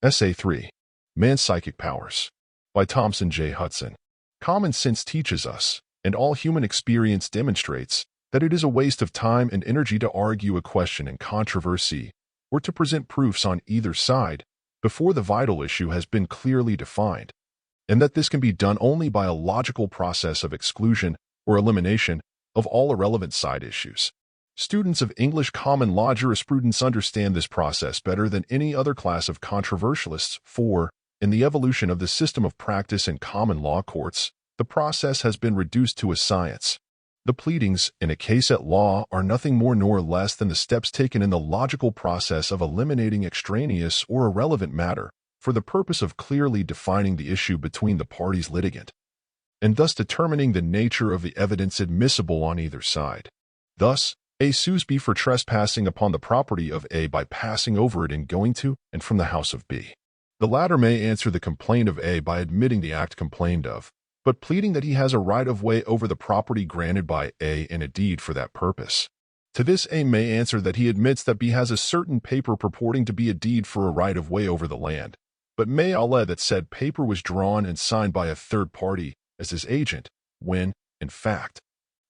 Essay 3. Man's Psychic Powers. By Thomson J. Hudson. Common sense teaches us, and all human experience demonstrates, that it is a waste of time and energy to argue a question in controversy or to present proofs on either side before the vital issue has been clearly defined, and that this can be done only by a logical process of exclusion or elimination of all irrelevant side issues. Students of English common law jurisprudence understand this process better than any other class of controversialists, for, in the evolution of the system of practice in common law courts, the process has been reduced to a science. The pleadings in a case at law are nothing more nor less than the steps taken in the logical process of eliminating extraneous or irrelevant matter for the purpose of clearly defining the issue between the parties litigant, and thus determining the nature of the evidence admissible on either side. Thus, A sues B for trespassing upon the property of A by passing over it in going to and from the house of B. The latter may answer the complaint of A by admitting the act complained of, but pleading that he has a right-of-way over the property granted by A in a deed for that purpose. To this, A may answer that he admits that B has a certain paper purporting to be a deed for a right-of-way over the land, but may allege that said paper was drawn and signed by a third party as his agent, when, in fact,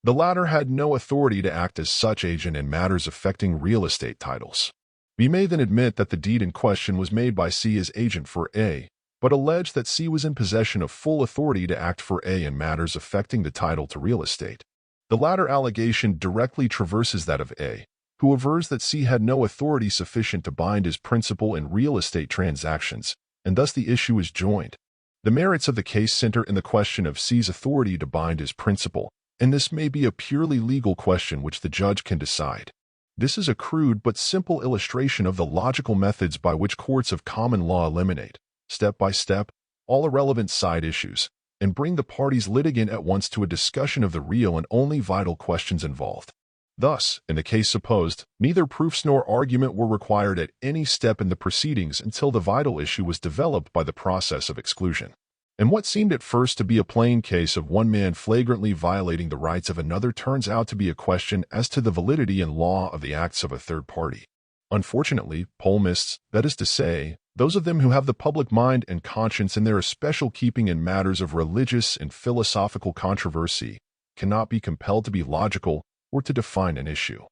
the latter had no authority to act as such agent in matters affecting real estate titles. B may then admit that the deed in question was made by C as agent for A, but allege that C was in possession of full authority to act for A in matters affecting the title to real estate. The latter allegation directly traverses that of A, who avers that C had no authority sufficient to bind his principal in real estate transactions, and thus the issue is joined. The merits of the case center in the question of C's authority to bind his principal, and this may be a purely legal question which the judge can decide. This is a crude but simple illustration of the logical methods by which courts of common law eliminate, step by step, all irrelevant side issues, and bring the parties litigant at once to a discussion of the real and only vital questions involved. Thus, in the case supposed, neither proofs nor argument were required at any step in the proceedings until the vital issue was developed by the process of exclusion. And what seemed at first to be a plain case of one man flagrantly violating the rights of another turns out to be a question as to the validity and law of the acts of a third party. Unfortunately, polemists, that is to say, those of them who have the public mind and conscience in their especial keeping in matters of religious and philosophical controversy, cannot be compelled to be logical or to define an issue,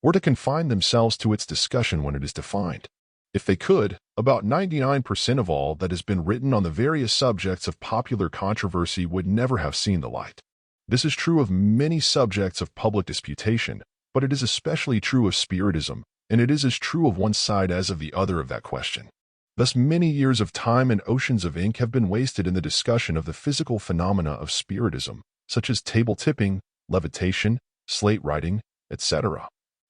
or to confine themselves to its discussion when it is defined. If they could, about 99% of all that has been written on the various subjects of popular controversy would never have seen the light. This is true of many subjects of public disputation, but it is especially true of spiritism, and it is as true of one side as of the other of that question. Thus many years of time and oceans of ink have been wasted in the discussion of the physical phenomena of spiritism, such as table tipping, levitation, slate writing, etc.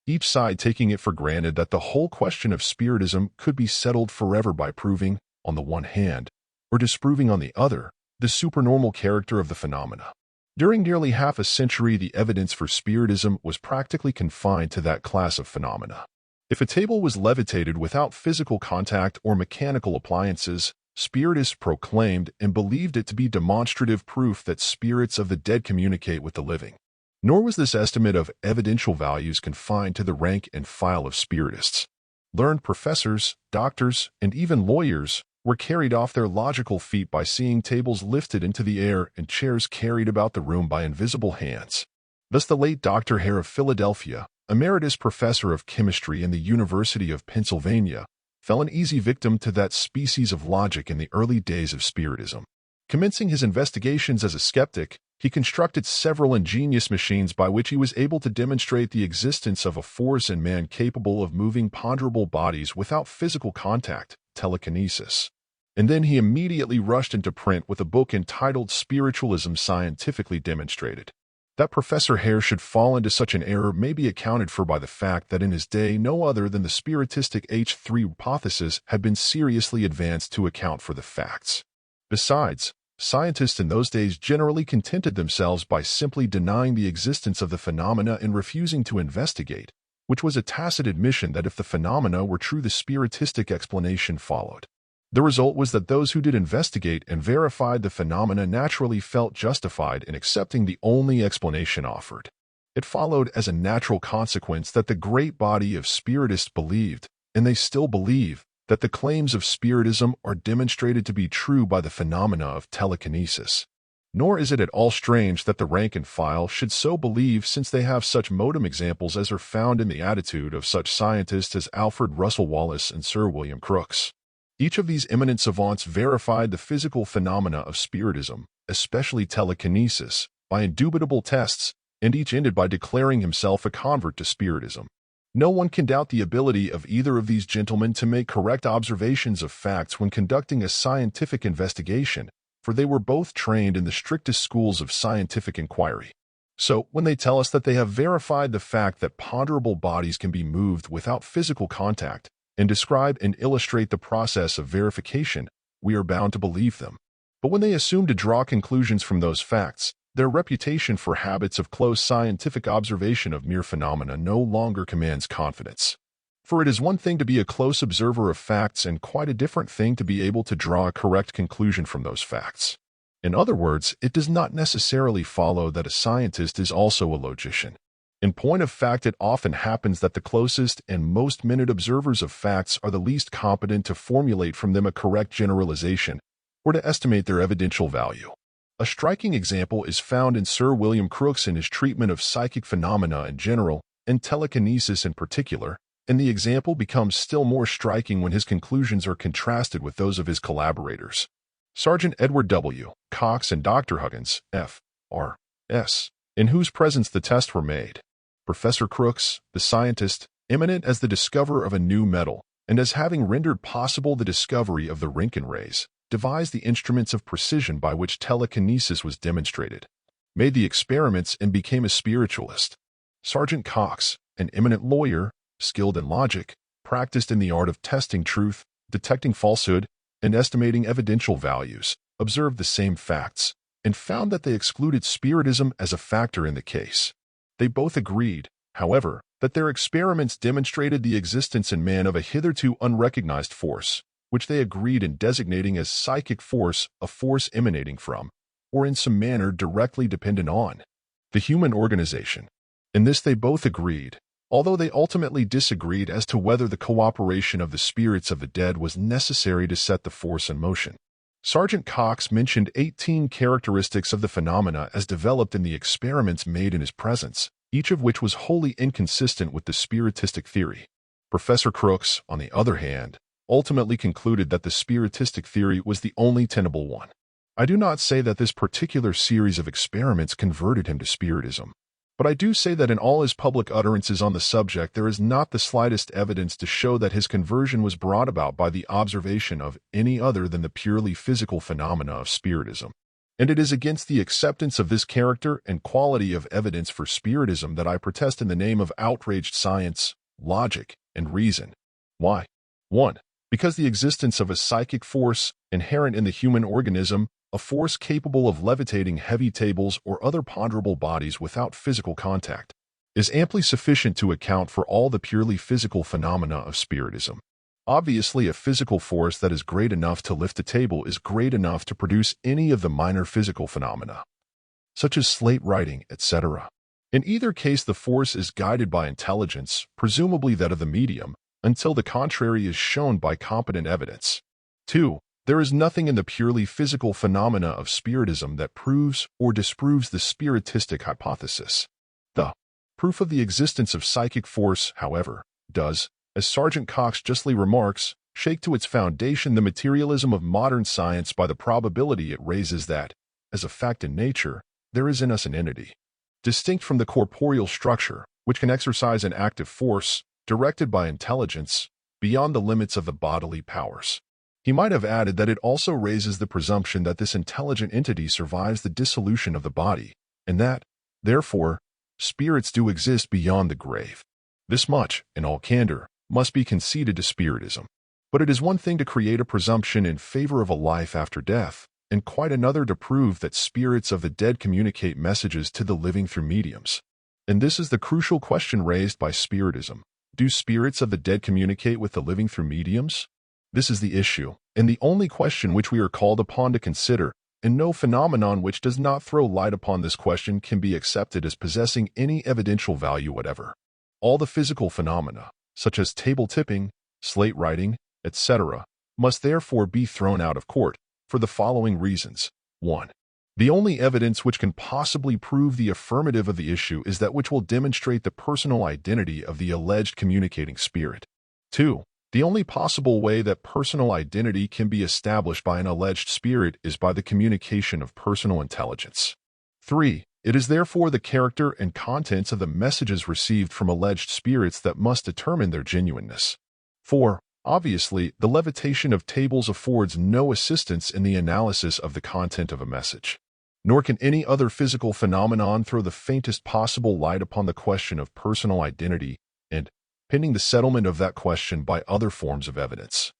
Each side taking it for granted that the whole question of spiritism could be settled forever by proving, on the one hand, or disproving on the other, the supernormal character of the phenomena. During nearly half a century, the evidence for spiritism was practically confined to that class of phenomena. If a table was levitated without physical contact or mechanical appliances, spiritists proclaimed and believed it to be demonstrative proof that spirits of the dead communicate with the living. Nor was this estimate of evidential values confined to the rank and file of spiritists. Learned professors, doctors, and even lawyers were carried off their logical feet by seeing tables lifted into the air and chairs carried about the room by invisible hands. Thus the late Dr. Hare of Philadelphia, emeritus professor of chemistry in the University of Pennsylvania, fell an easy victim to that species of logic in the early days of spiritism. Commencing his investigations as a skeptic, he constructed several ingenious machines by which he was able to demonstrate the existence of a force in man capable of moving ponderable bodies without physical contact, telekinesis. And then he immediately rushed into print with a book entitled Spiritualism Scientifically Demonstrated. That Professor Hare should fall into such an error may be accounted for by the fact that in his day no other than the spiritistic H3 hypothesis had been seriously advanced to account for the facts. Besides, scientists in those days generally contented themselves by simply denying the existence of the phenomena and refusing to investigate, which was a tacit admission that if the phenomena were true, the spiritistic explanation followed. The result was that those who did investigate and verified the phenomena naturally felt justified in accepting the only explanation offered. It followed as a natural consequence that the great body of spiritists believed, and they still believe, that the claims of spiritism are demonstrated to be true by the phenomena of telekinesis. Nor is it at all strange that the rank and file should so believe, since they have such modem examples as are found in the attitude of such scientists as Alfred Russel Wallace and Sir William Crookes. Each of these eminent savants verified the physical phenomena of spiritism, especially telekinesis, by indubitable tests, and each ended by declaring himself a convert to spiritism. No one can doubt the ability of either of these gentlemen to make correct observations of facts when conducting a scientific investigation, for they were both trained in the strictest schools of scientific inquiry. So, when they tell us that they have verified the fact that ponderable bodies can be moved without physical contact, and describe and illustrate the process of verification, we are bound to believe them. But when they assume to draw conclusions from those facts, their reputation for habits of close scientific observation of mere phenomena no longer commands confidence. For it is one thing to be a close observer of facts and quite a different thing to be able to draw a correct conclusion from those facts. In other words, it does not necessarily follow that a scientist is also a logician. In point of fact, it often happens that the closest and most minute observers of facts are the least competent to formulate from them a correct generalization or to estimate their evidential value. A striking example is found in Sir William Crookes in his treatment of psychic phenomena in general and telekinesis in particular, and the example becomes still more striking when his conclusions are contrasted with those of his collaborators. Sergeant Edward W. Cox and Dr. Huggins, F.R.S., in whose presence the tests were made. Professor Crookes, the scientist, eminent as the discoverer of a new metal, and as having rendered possible the discovery of the Röntgen rays, devised the instruments of precision by which telekinesis was demonstrated, made the experiments, and became a spiritualist. Sergeant Cox, an eminent lawyer, skilled in logic, practiced in the art of testing truth, detecting falsehood, and estimating evidential values, observed the same facts, and found that they excluded spiritism as a factor in the case. They both agreed, however, that their experiments demonstrated the existence in man of a hitherto unrecognized force, which they agreed in designating as psychic force, a force emanating from, or in some manner directly dependent on, the human organization. In this they both agreed, although they ultimately disagreed as to whether the cooperation of the spirits of the dead was necessary to set the force in motion. Sergeant Cox mentioned 18 characteristics of the phenomena as developed in the experiments made in his presence, each of which was wholly inconsistent with the spiritistic theory. Professor Crookes, on the other hand, ultimately concluded that the spiritistic theory was the only tenable one. I do not say that this particular series of experiments converted him to spiritism, but I do say that in all his public utterances on the subject there is not the slightest evidence to show that his conversion was brought about by the observation of any other than the purely physical phenomena of spiritism. And it is against the acceptance of this character and quality of evidence for spiritism that I protest in the name of outraged science, logic, and reason. Why? 1. Because the existence of a psychic force inherent in the human organism, a force capable of levitating heavy tables or other ponderable bodies without physical contact, is amply sufficient to account for all the purely physical phenomena of spiritism. Obviously, a physical force that is great enough to lift a table is great enough to produce any of the minor physical phenomena, such as slate writing, etc. In either case, the force is guided by intelligence, presumably that of the medium, until the contrary is shown by competent evidence. 2. There is nothing in the purely physical phenomena of spiritism that proves or disproves the spiritistic hypothesis. The proof of the existence of psychic force, however, does, as Sergeant Cox justly remarks, shake to its foundation the materialism of modern science by the probability it raises that, as a fact in nature, there is in us an entity, distinct from the corporeal structure, which can exercise an active force, directed by intelligence, beyond the limits of the bodily powers. He might have added that it also raises the presumption that this intelligent entity survives the dissolution of the body, and that, therefore, spirits do exist beyond the grave. This much, in all candor, must be conceded to spiritism. But it is one thing to create a presumption in favor of a life after death, and quite another to prove that spirits of the dead communicate messages to the living through mediums. And this is the crucial question raised by spiritism. Do spirits of the dead communicate with the living through mediums? This is the issue, and the only question which we are called upon to consider, and no phenomenon which does not throw light upon this question can be accepted as possessing any evidential value whatever. All the physical phenomena, such as table tipping, slate writing, etc., must therefore be thrown out of court for the following reasons. 1. The only evidence which can possibly prove the affirmative of the issue is that which will demonstrate the personal identity of the alleged communicating spirit. 2. The only possible way that personal identity can be established by an alleged spirit is by the communication of personal intelligence. 3. It is therefore the character and contents of the messages received from alleged spirits that must determine their genuineness. 4. Obviously, the levitation of tables affords no assistance in the analysis of the content of a message. Nor can any other physical phenomenon throw the faintest possible light upon the question of personal identity and, pending the settlement of that question by other forms of evidence.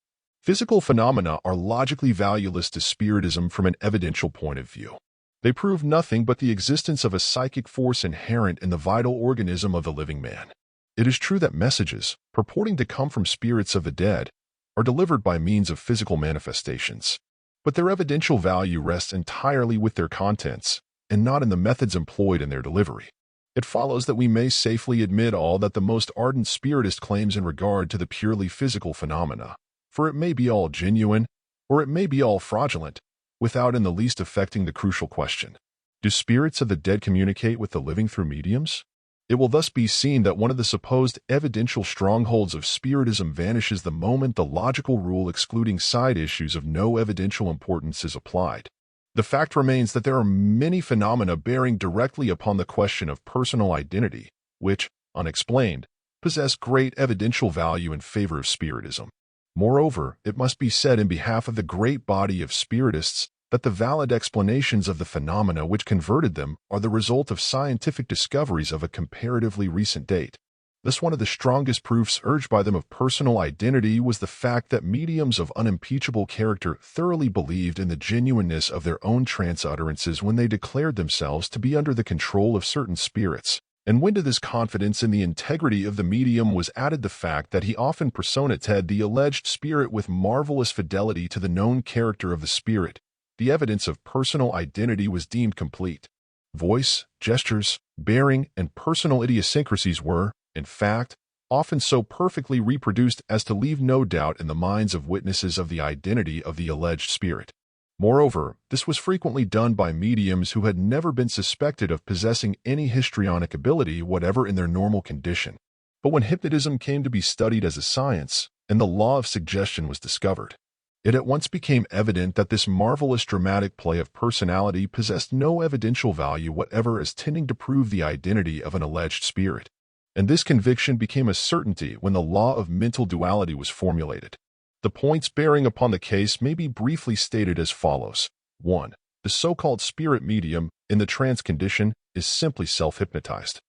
Physical phenomena are logically valueless to spiritism from an evidential point of view. They prove nothing but the existence of a psychic force inherent in the vital organism of the living man. It is true that messages, purporting to come from spirits of the dead, are delivered by means of physical manifestations, but their evidential value rests entirely with their contents and not in the methods employed in their delivery. It follows that we may safely admit all that the most ardent spiritist claims in regard to the purely physical phenomena, for it may be all genuine, or it may be all fraudulent, without in the least affecting the crucial question: do spirits of the dead communicate with the living through mediums? It will thus be seen that one of the supposed evidential strongholds of spiritism vanishes the moment the logical rule excluding side issues of no evidential importance is applied. The fact remains that there are many phenomena bearing directly upon the question of personal identity, which, unexplained, possess great evidential value in favor of spiritism. Moreover, it must be said in behalf of the great body of spiritists that the valid explanations of the phenomena which converted them are the result of scientific discoveries of a comparatively recent date. Thus, one of the strongest proofs urged by them of personal identity was the fact that mediums of unimpeachable character thoroughly believed in the genuineness of their own trance utterances when they declared themselves to be under the control of certain spirits. And when to this confidence in the integrity of the medium was added the fact that he often personated the alleged spirit with marvelous fidelity to the known character of the spirit, the evidence of personal identity was deemed complete. Voice, gestures, bearing, and personal idiosyncrasies were, in fact, often so perfectly reproduced as to leave no doubt in the minds of witnesses of the identity of the alleged spirit. Moreover, this was frequently done by mediums who had never been suspected of possessing any histrionic ability whatever in their normal condition. But when hypnotism came to be studied as a science, and the law of suggestion was discovered, it at once became evident that this marvelous dramatic play of personality possessed no evidential value whatever as tending to prove the identity of an alleged spirit. And this conviction became a certainty when the law of mental duality was formulated. The points bearing upon the case may be briefly stated as follows. 1. The so-called spirit medium, in the trance condition, is simply self-hypnotized,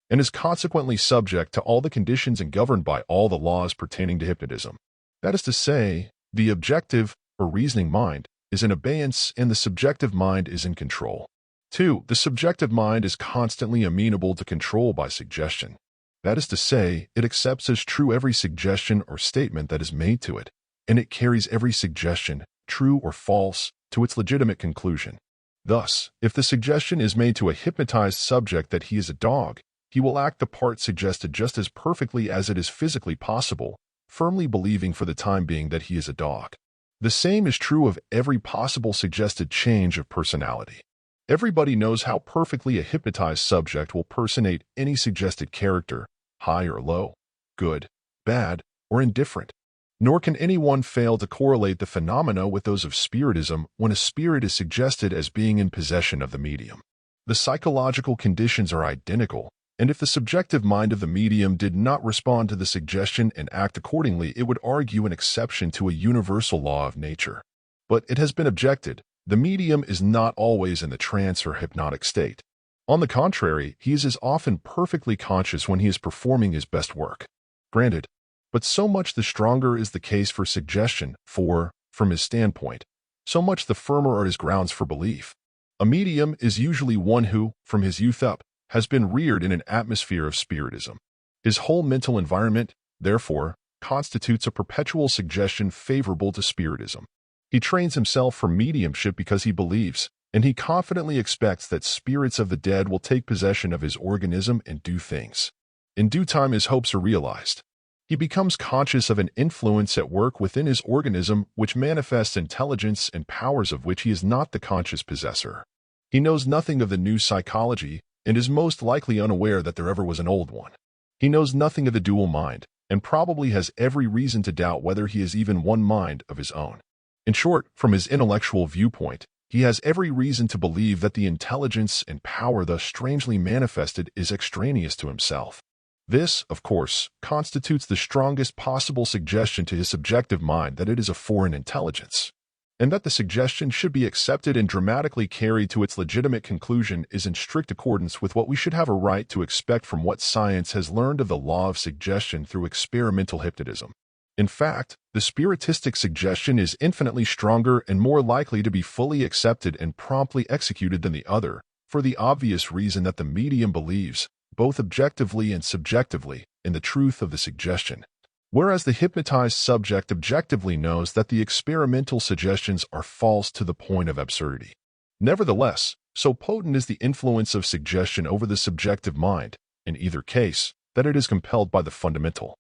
and is consequently subject to all the conditions and governed by all the laws pertaining to hypnotism. That is to say, the objective, or reasoning mind, is in abeyance and the subjective mind is in control. 2. The subjective mind is constantly amenable to control by suggestion. That is to say, it accepts as true every suggestion or statement that is made to it, and it carries every suggestion, true or false, to its legitimate conclusion. Thus, if the suggestion is made to a hypnotized subject that he is a dog, he will act the part suggested just as perfectly as it is physically possible, firmly believing for the time being that he is a dog. The same is true of every possible suggested change of personality. Everybody knows how perfectly a hypnotized subject will personate any suggested character, high or low, good, bad, or indifferent. Nor can anyone fail to correlate the phenomena with those of spiritism when a spirit is suggested as being in possession of the medium. The psychological conditions are identical, and if the subjective mind of the medium did not respond to the suggestion and act accordingly, it would argue an exception to a universal law of nature. But it has been objected, the medium is not always in the trance or hypnotic state. On the contrary, he is as often perfectly conscious when he is performing his best work. Granted, but so much the stronger is the case for suggestion, for, from his standpoint, so much the firmer are his grounds for belief. A medium is usually one who, from his youth up, has been reared in an atmosphere of spiritism. His whole mental environment, therefore, constitutes a perpetual suggestion favorable to spiritism. He trains himself for mediumship because he believes, and he confidently expects that spirits of the dead will take possession of his organism and do things. In due time his hopes are realized. He becomes conscious of an influence at work within his organism which manifests intelligence and powers of which he is not the conscious possessor. He knows nothing of the new psychology and is most likely unaware that there ever was an old one. He knows nothing of the dual mind and probably has every reason to doubt whether he is even one mind of his own. In short, from his intellectual viewpoint, he has every reason to believe that the intelligence and power thus strangely manifested is extraneous to himself. This, of course, constitutes the strongest possible suggestion to his subjective mind that it is a foreign intelligence. And that the suggestion should be accepted and dramatically carried to its legitimate conclusion is in strict accordance with what we should have a right to expect from what science has learned of the law of suggestion through experimental hypnotism. In fact, the spiritistic suggestion is infinitely stronger and more likely to be fully accepted and promptly executed than the other, for the obvious reason that the medium believes, both objectively and subjectively, in the truth of the suggestion, whereas the hypnotized subject objectively knows that the experimental suggestions are false to the point of absurdity. Nevertheless, so potent is the influence of suggestion over the subjective mind, in either case, that it is compelled by the fundamental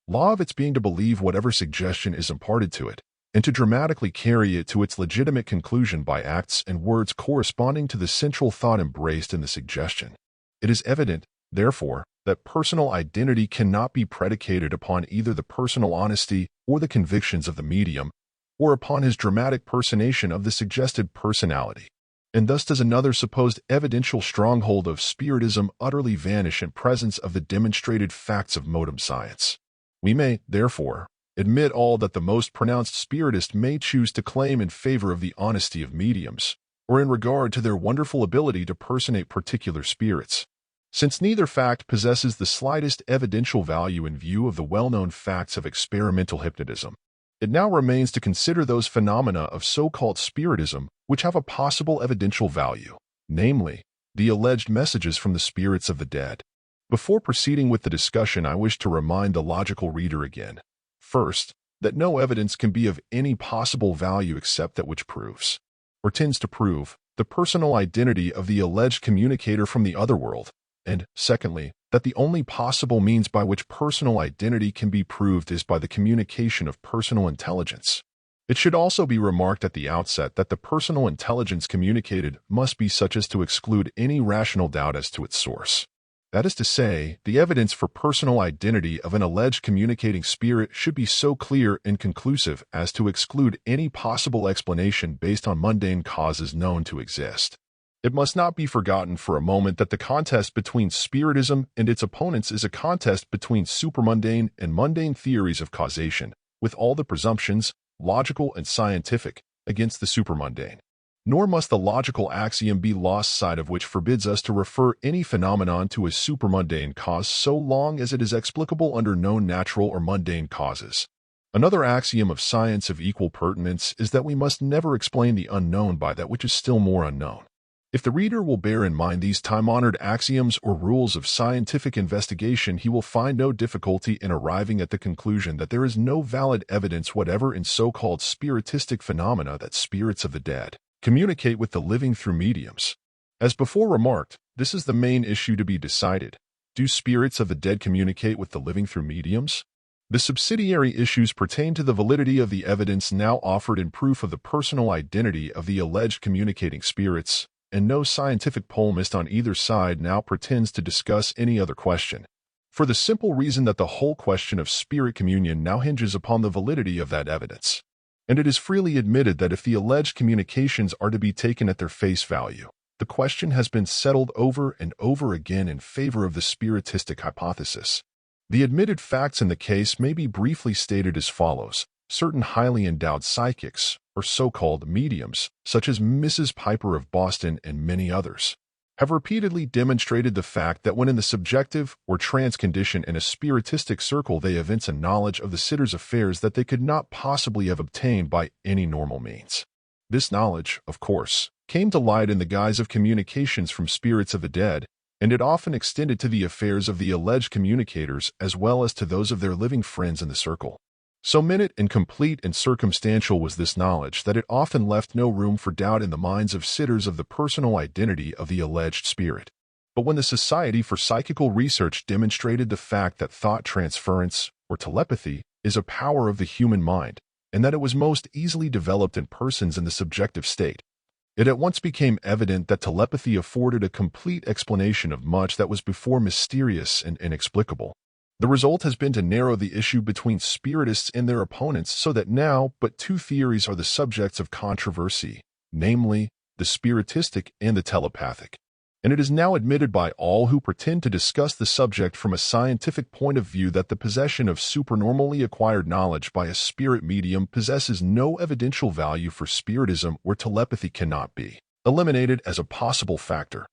law of its being to believe whatever suggestion is imparted to it, and to dramatically carry it to its legitimate conclusion by acts and words corresponding to the central thought embraced in the suggestion. It is evident, therefore, that personal identity cannot be predicated upon either the personal honesty or the convictions of the medium, or upon his dramatic personation of the suggested personality. And thus does another supposed evidential stronghold of spiritism utterly vanish in presence of the demonstrated facts of modern science. We may, therefore, admit all that the most pronounced spiritist may choose to claim in favor of the honesty of mediums, or in regard to their wonderful ability to personate particular spirits, since neither fact possesses the slightest evidential value in view of the well-known facts of experimental hypnotism. It now remains to consider those phenomena of so-called spiritism which have a possible evidential value, namely, the alleged messages from the spirits of the dead. Before proceeding with the discussion, I wish to remind the logical reader again, first, that no evidence can be of any possible value except that which proves, or tends to prove, the personal identity of the alleged communicator from the other world, and, secondly, that the only possible means by which personal identity can be proved is by the communication of personal intelligence. It should also be remarked at the outset that the personal intelligence communicated must be such as to exclude any rational doubt as to its source. That is to say, the evidence for personal identity of an alleged communicating spirit should be so clear and conclusive as to exclude any possible explanation based on mundane causes known to exist. It must not be forgotten for a moment that the contest between spiritism and its opponents is a contest between supermundane and mundane theories of causation, with all the presumptions, logical and scientific, against the supermundane. Nor must the logical axiom be lost sight of which forbids us to refer any phenomenon to a supermundane cause so long as it is explicable under known natural or mundane causes. Another axiom of science of equal pertinence is that we must never explain the unknown by that which is still more unknown. If the reader will bear in mind these time-honored axioms or rules of scientific investigation, he will find no difficulty in arriving at the conclusion that there is no valid evidence whatever in so-called spiritistic phenomena that spirits of the dead communicate with the living through mediums. As before remarked, this is the main issue to be decided. Do spirits of the dead communicate with the living through mediums? The subsidiary issues pertain to the validity of the evidence now offered in proof of the personal identity of the alleged communicating spirits, and no scientific polemist on either side now pretends to discuss any other question, for the simple reason that the whole question of spirit communion now hinges upon the validity of that evidence. And it is freely admitted that if the alleged communications are to be taken at their face value, the question has been settled over and over again in favor of the spiritistic hypothesis. The admitted facts in the case may be briefly stated as follows. Certain highly endowed psychics, or so-called mediums, such as Mrs. Piper of Boston and many others, have repeatedly demonstrated the fact that when in the subjective or trance condition in a spiritistic circle they evince a knowledge of the sitter's affairs that they could not possibly have obtained by any normal means. This knowledge, of course, came to light in the guise of communications from spirits of the dead, and it often extended to the affairs of the alleged communicators as well as to those of their living friends in the circle. So minute and complete and circumstantial was this knowledge that it often left no room for doubt in the minds of sitters of the personal identity of the alleged spirit. But when the Society for Psychical Research demonstrated the fact that thought transference, or telepathy, is a power of the human mind, and that it was most easily developed in persons in the subjective state. It at once became evident that telepathy afforded a complete explanation of much that was before mysterious and inexplicable. The result has been to narrow the issue between spiritists and their opponents so that now but two theories are the subjects of controversy, namely, the spiritistic and the telepathic. And it is now admitted by all who pretend to discuss the subject from a scientific point of view that the possession of supernormally acquired knowledge by a spirit medium possesses no evidential value for spiritism, where telepathy cannot be eliminated as a possible factor.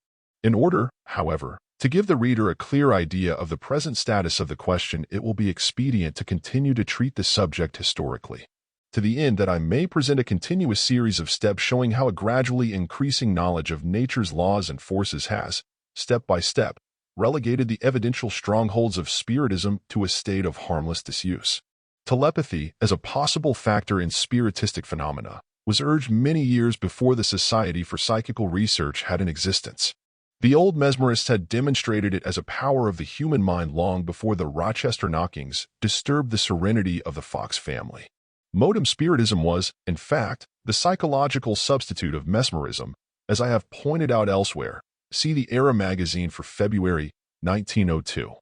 In order, however, to give the reader a clear idea of the present status of the question, it will be expedient to continue to treat the subject historically, to the end that I may present a continuous series of steps showing how a gradually increasing knowledge of nature's laws and forces has, step by step, relegated the evidential strongholds of spiritism to a state of harmless disuse. Telepathy, as a possible factor in spiritistic phenomena, was urged many years before the Society for Psychical Research had an existence. The old mesmerists had demonstrated it as a power of the human mind long before the Rochester knockings disturbed the serenity of the Fox family. Modem spiritism was, in fact, the psychological substitute of mesmerism, as I have pointed out elsewhere. See the Era magazine for February 1902.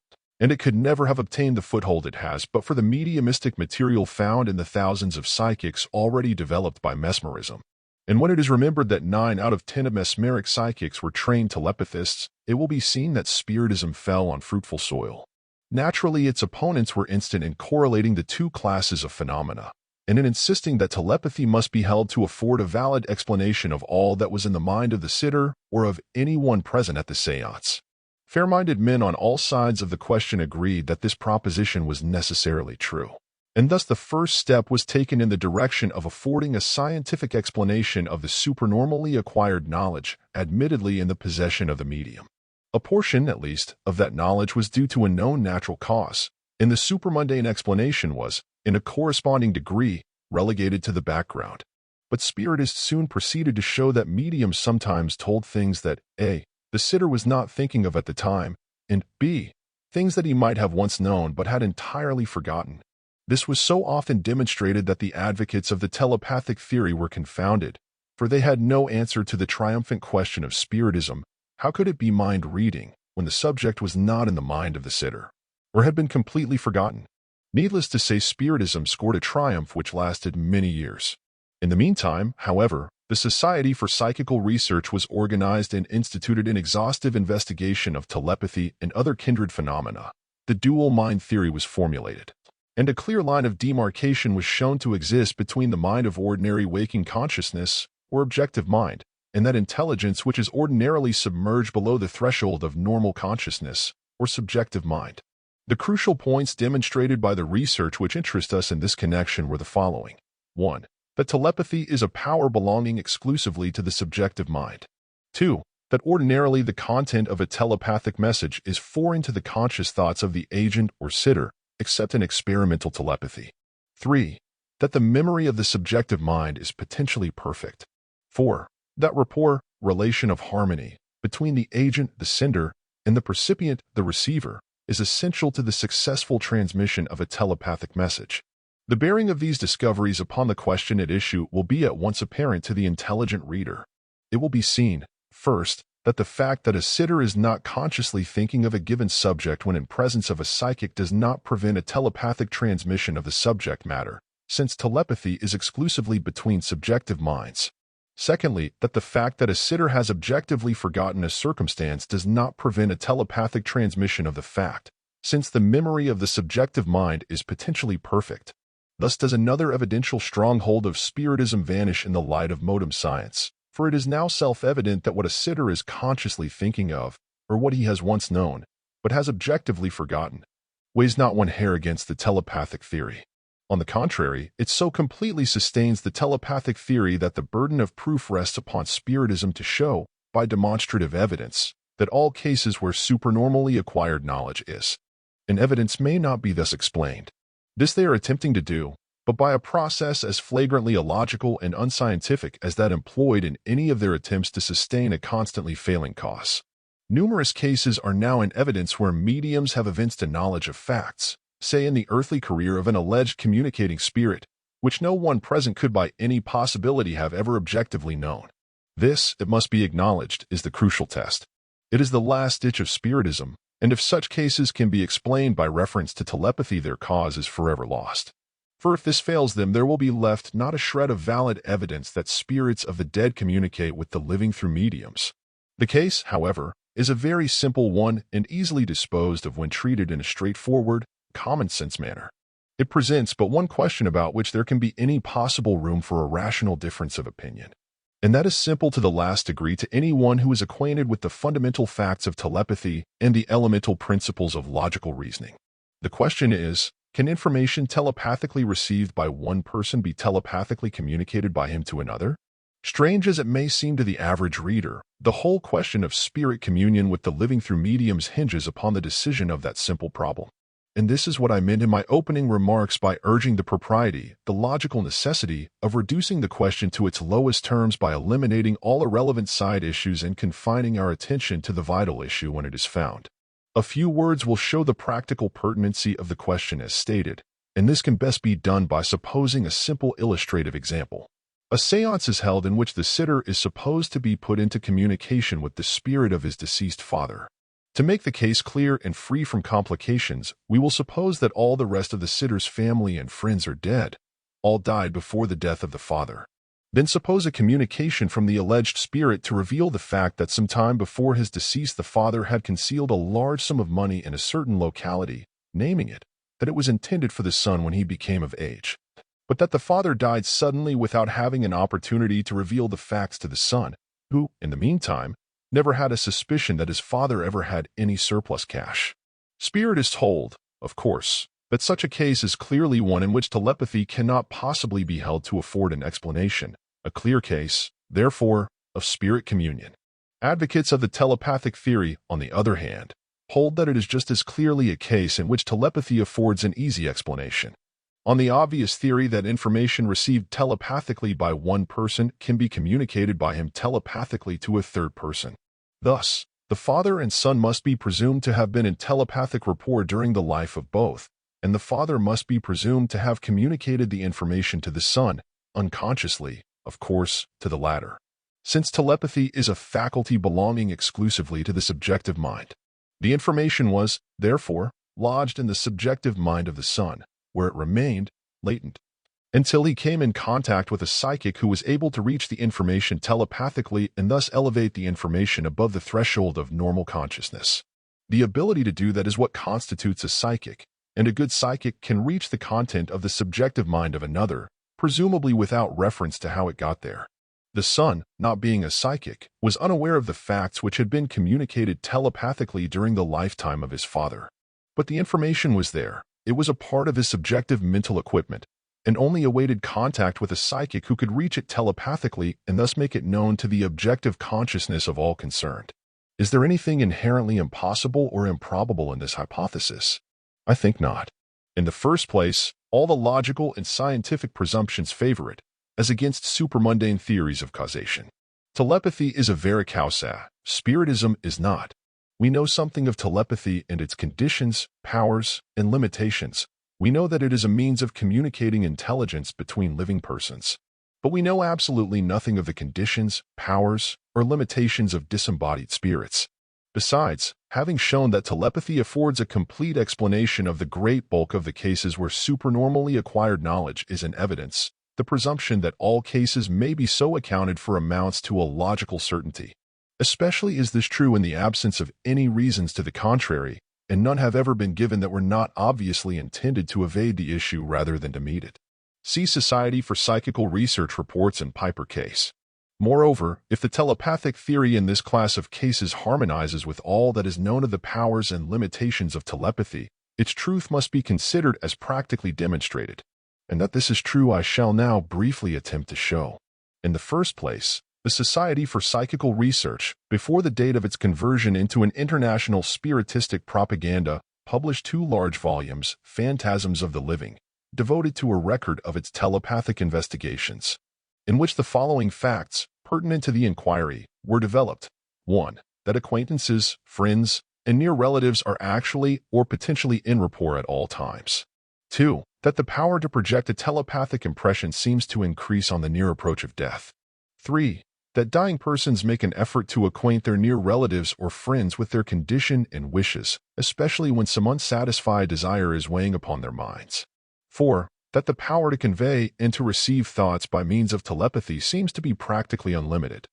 And it could never have obtained the foothold it has but for the mediumistic material found in the thousands of psychics already developed by mesmerism. And when it is remembered that 9 out of 10 of mesmeric psychics were trained telepathists, it will be seen that spiritism fell on fruitful soil. Naturally, its opponents were instant in correlating the two classes of phenomena, and in insisting that telepathy must be held to afford a valid explanation of all that was in the mind of the sitter or of anyone present at the seance. Fair-minded men on all sides of the question agreed that this proposition was necessarily true, and thus the first step was taken in the direction of affording a scientific explanation of the supernormally acquired knowledge, admittedly in the possession of the medium. A portion, at least, of that knowledge was due to a known natural cause, and the supermundane explanation was, in a corresponding degree, relegated to the background. But spiritists soon proceeded to show that mediums sometimes told things that A, the sitter was not thinking of at the time, and B, things that he might have once known but had entirely forgotten. This was so often demonstrated that the advocates of the telepathic theory were confounded, for they had no answer to the triumphant question of spiritism: how could it be mind-reading when the subject was not in the mind of the sitter, or had been completely forgotten? Needless to say, spiritism scored a triumph which lasted many years. In the meantime, however, the Society for Psychical Research was organized and instituted an exhaustive investigation of telepathy and other kindred phenomena. The dual mind theory was formulated, and a clear line of demarcation was shown to exist between the mind of ordinary waking consciousness, or objective mind, and that intelligence which is ordinarily submerged below the threshold of normal consciousness, or subjective mind. The crucial points demonstrated by the research which interest us in this connection were the following. 1. That telepathy is a power belonging exclusively to the subjective mind. 2. That ordinarily the content of a telepathic message is foreign to the conscious thoughts of the agent or sitter, except in experimental telepathy. 3. That the memory of the subjective mind is potentially perfect. 4. That rapport, relation of harmony, between the agent, the sender, and the percipient, the receiver, is essential to the successful transmission of a telepathic message. The bearing of these discoveries upon the question at issue will be at once apparent to the intelligent reader. It will be seen, first, that the fact that a sitter is not consciously thinking of a given subject when in presence of a psychic does not prevent a telepathic transmission of the subject matter, since telepathy is exclusively between subjective minds. Secondly, that the fact that a sitter has objectively forgotten a circumstance does not prevent a telepathic transmission of the fact, since the memory of the subjective mind is potentially perfect. Thus does another evidential stronghold of spiritism vanish in the light of modem science, for it is now self-evident that what a sitter is consciously thinking of, or what he has once known, but has objectively forgotten, weighs not one hair against the telepathic theory. On the contrary, it so completely sustains the telepathic theory that the burden of proof rests upon spiritism to show, by demonstrative evidence, that all cases where supernormally acquired knowledge is, and evidence may not be thus explained. This they are attempting to do, but by a process as flagrantly illogical and unscientific as that employed in any of their attempts to sustain a constantly failing cause. Numerous cases are now in evidence where mediums have evinced a knowledge of facts, say in the earthly career of an alleged communicating spirit, which no one present could by any possibility have ever objectively known. This, it must be acknowledged, is the crucial test. It is the last ditch of spiritism, and if such cases can be explained by reference to telepathy, their cause is forever lost. For if this fails them, there will be left not a shred of valid evidence that spirits of the dead communicate with the living through mediums. The case, however, is a very simple one and easily disposed of when treated in a straightforward, common-sense manner. It presents but one question about which there can be any possible room for a rational difference of opinion. And that is simple to the last degree to anyone who is acquainted with the fundamental facts of telepathy and the elemental principles of logical reasoning. The question is, can information telepathically received by one person be telepathically communicated by him to another? Strange as it may seem to the average reader, the whole question of spirit communion with the living through mediums hinges upon the decision of that simple problem. And this is what I meant in my opening remarks by urging the propriety, the logical necessity, of reducing the question to its lowest terms by eliminating all irrelevant side issues and confining our attention to the vital issue when it is found. A few words will show the practical pertinency of the question as stated, and this can best be done by supposing a simple illustrative example. A séance is held in which the sitter is supposed to be put into communication with the spirit of his deceased father. To make the case clear and free from complications, we will suppose that all the rest of the sitter's family and friends are dead. All died before the death of the father. Then suppose a communication from the alleged spirit to reveal the fact that some time before his decease the father had concealed a large sum of money in a certain locality, naming it, that it was intended for the son when he became of age, but that the father died suddenly without having an opportunity to reveal the facts to the son, who, in the meantime, never had a suspicion that his father ever had any surplus cash. Spiritists hold, of course, that such a case is clearly one in which telepathy cannot possibly be held to afford an explanation, a clear case, therefore, of spirit communion. Advocates of the telepathic theory, on the other hand, hold that it is just as clearly a case in which telepathy affords an easy explanation. On the obvious theory that information received telepathically by one person can be communicated by him telepathically to a third person. Thus, the father and son must be presumed to have been in telepathic rapport during the life of both, and the father must be presumed to have communicated the information to the son, unconsciously, of course, to the latter. Since telepathy is a faculty belonging exclusively to the subjective mind, the information was, therefore, lodged in the subjective mind of the son, where it remained latent, until he came in contact with a psychic who was able to reach the information telepathically and thus elevate the information above the threshold of normal consciousness. The ability to do that is what constitutes a psychic, and a good psychic can reach the content of the subjective mind of another, presumably without reference to how it got there. The son, not being a psychic, was unaware of the facts which had been communicated telepathically during the lifetime of his father. But the information was there. It was a part of his subjective mental equipment, and only awaited contact with a psychic who could reach it telepathically and thus make it known to the objective consciousness of all concerned. Is there anything inherently impossible or improbable in this hypothesis? I think not. In the first place, all the logical and scientific presumptions favor it, as against supermundane theories of causation. Telepathy is a vera causa, spiritism is not. We know something of telepathy and its conditions, powers, and limitations. We know that it is a means of communicating intelligence between living persons. But we know absolutely nothing of the conditions, powers, or limitations of disembodied spirits. Besides, having shown that telepathy affords a complete explanation of the great bulk of the cases where supernormally acquired knowledge is in evidence, the presumption that all cases may be so accounted for amounts to a logical certainty. Especially is this true in the absence of any reasons to the contrary, and none have ever been given that were not obviously intended to evade the issue rather than to meet it. See Society for Psychical Research reports and Piper case. Moreover, if the telepathic theory in this class of cases harmonizes with all that is known of the powers and limitations of telepathy, its truth must be considered as practically demonstrated. And that this is true I shall now briefly attempt to show. In the first place, the Society for Psychical Research, before the date of its conversion into an international spiritistic propaganda, published 2 large volumes, Phantasms of the Living, devoted to a record of its telepathic investigations, in which the following facts, pertinent to the inquiry, were developed. 1. That acquaintances, friends, and near relatives are actually or potentially in rapport at all times. 2. That the power to project a telepathic impression seems to increase on the near approach of death. 3. That dying persons make an effort to acquaint their near relatives or friends with their condition and wishes, especially when some unsatisfied desire is weighing upon their minds. 4. That the power to convey and to receive thoughts by means of telepathy seems to be practically unlimited.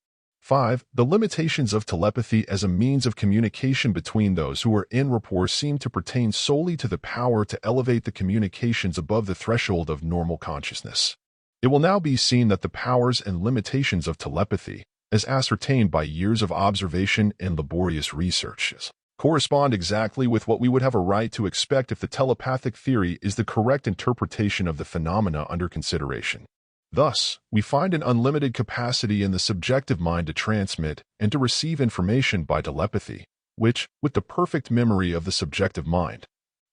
5. The limitations of telepathy as a means of communication between those who are in rapport seem to pertain solely to the power to elevate the communications above the threshold of normal consciousness. It will now be seen that the powers and limitations of telepathy, as ascertained by years of observation and laborious researches, correspond exactly with what we would have a right to expect if the telepathic theory is the correct interpretation of the phenomena under consideration. Thus, we find an unlimited capacity in the subjective mind to transmit and to receive information by telepathy, which, with the perfect memory of the subjective mind,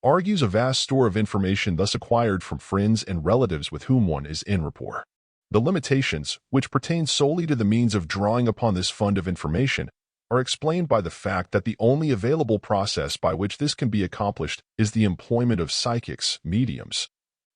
argues a vast store of information thus acquired from friends and relatives with whom one is in rapport. The limitations, which pertain solely to the means of drawing upon this fund of information, are explained by the fact that the only available process by which this can be accomplished is the employment of psychics, mediums,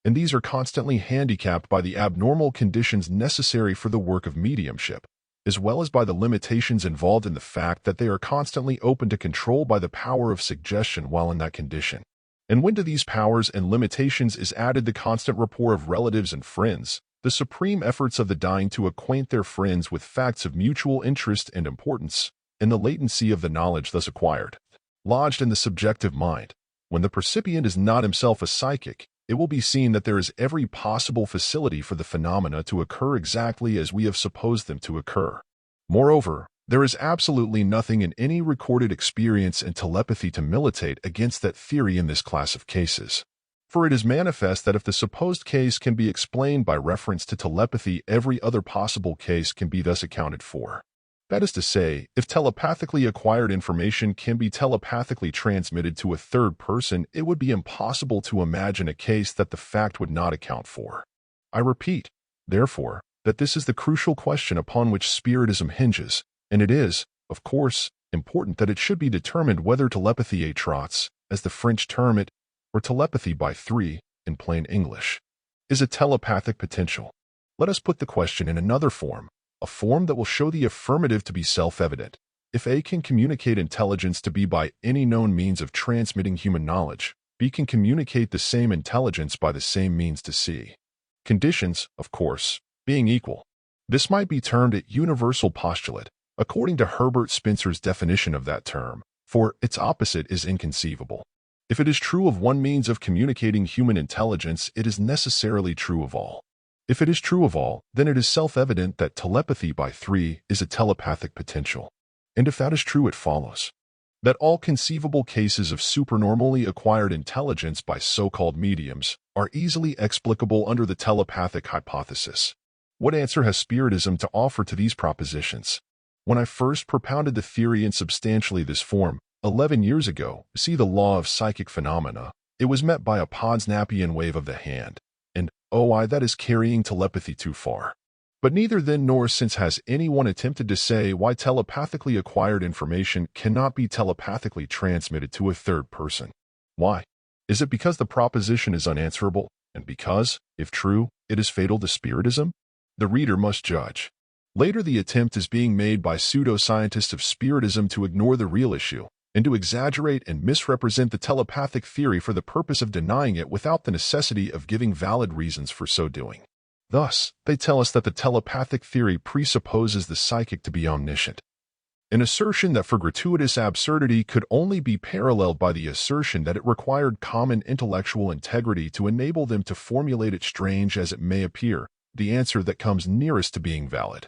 and these are constantly handicapped by the abnormal conditions necessary for the work of mediumship, as well as by the limitations involved in the fact that they are constantly open to control by the power of suggestion while in that condition. And when to these powers and limitations is added the constant rapport of relatives and friends, the supreme efforts of the dying to acquaint their friends with facts of mutual interest and importance, and the latency of the knowledge thus acquired, lodged in the subjective mind, when the percipient is not himself a psychic, it will be seen that there is every possible facility for the phenomena to occur exactly as we have supposed them to occur. Moreover, there is absolutely nothing in any recorded experience and telepathy to militate against that theory in this class of cases. For it is manifest that if the supposed case can be explained by reference to telepathy, every other possible case can be thus accounted for. That is to say, if telepathically acquired information can be telepathically transmitted to a third person, it would be impossible to imagine a case that the fact would not account for. I repeat, therefore, that this is the crucial question upon which Spiritism hinges, and it is, of course, important that it should be determined whether telepathy à trois, as the French term it, or telepathy by three, in plain English, is a telepathic potential. Let us put the question in another form, a form that will show the affirmative to be self-evident. If A can communicate intelligence to B by any known means of transmitting human knowledge, B can communicate the same intelligence by the same means to C. Conditions, of course, being equal. This might be termed a universal postulate, according to Herbert Spencer's definition of that term, for its opposite is inconceivable. If it is true of one means of communicating human intelligence, it is necessarily true of all. If it is true of all, then it is self-evident that telepathy by three is a telepathic potential. And if that is true, it follows that all conceivable cases of supernormally acquired intelligence by so-called mediums are easily explicable under the telepathic hypothesis. What answer has Spiritism to offer to these propositions? When I first propounded the theory in substantially this form, 11 years ago, see the law of psychic phenomena, it was met by a Podsnapian wave of the hand. Oh, that is carrying telepathy too far. But neither then nor since has anyone attempted to say why telepathically acquired information cannot be telepathically transmitted to a third person. Why? Is it because the proposition is unanswerable, and because, if true, it is fatal to Spiritism? The reader must judge. Later, the attempt is being made by pseudoscientists of Spiritism to ignore the real issue, and to exaggerate and misrepresent the telepathic theory for the purpose of denying it without the necessity of giving valid reasons for so doing. Thus, they tell us that the telepathic theory presupposes the psychic to be omniscient, an assertion that for gratuitous absurdity could only be paralleled by the assertion that it required common intellectual integrity to enable them to formulate it. Strange as it may appear, the answer that comes nearest to being valid,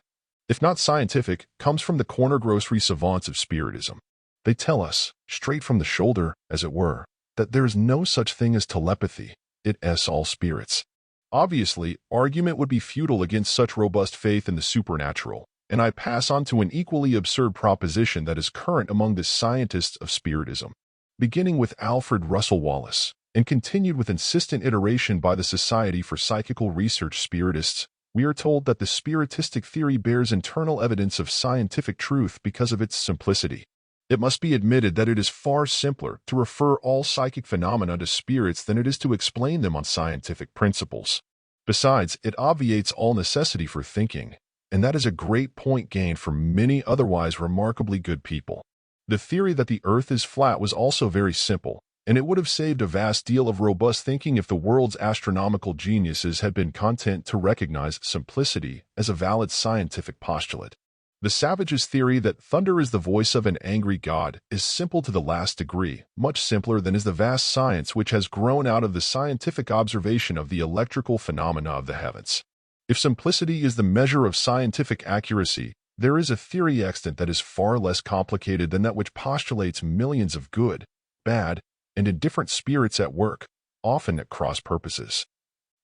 if not scientific, comes from the corner grocery savants of Spiritism. They tell us, straight from the shoulder, as it were, that there is no such thing as telepathy, it is all spirits. Obviously, argument would be futile against such robust faith in the supernatural, and I pass on to an equally absurd proposition that is current among the scientists of Spiritism, beginning with Alfred Russel Wallace, and continued with insistent iteration by the Society for Psychical Research Spiritists. We are told that the spiritistic theory bears internal evidence of scientific truth because of its simplicity. It must be admitted that it is far simpler to refer all psychic phenomena to spirits than it is to explain them on scientific principles. Besides, it obviates all necessity for thinking, and that is a great point gained from many otherwise remarkably good people. The theory that the Earth is flat was also very simple, and it would have saved a vast deal of robust thinking if the world's astronomical geniuses had been content to recognize simplicity as a valid scientific postulate. The savage's theory that thunder is the voice of an angry god is simple to the last degree, much simpler than is the vast science which has grown out of the scientific observation of the electrical phenomena of the heavens. If simplicity is the measure of scientific accuracy, there is a theory extant that is far less complicated than that which postulates millions of good, bad, and indifferent spirits at work, often at cross purposes.